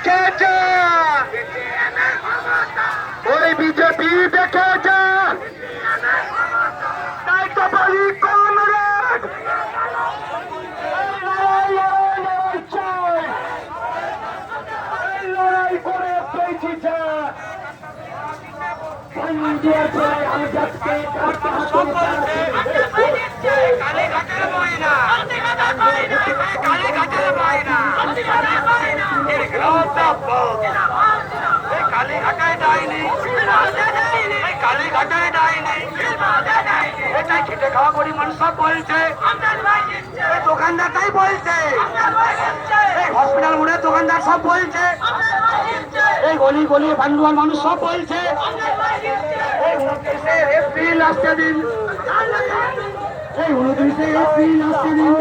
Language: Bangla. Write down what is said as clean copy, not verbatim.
দেখে যা, ওই বিজেপি দেখে যা, তাই তো বলি কমরেড, লড়াই করে পেয়েছি যা। এটাই খেটে খাওয়া গরিব মানুষ সব বলছে, দোকানদার তাই বলছে, হসপিটাল মোড়ে দোকানদার সব বলছে, এই গলি গলি বান্ধুয়ার মানুষ সব বলছে। এই 29শে এপ্রিল আসছে দিন, এই 29শে এপ্রিল আসছে দিন।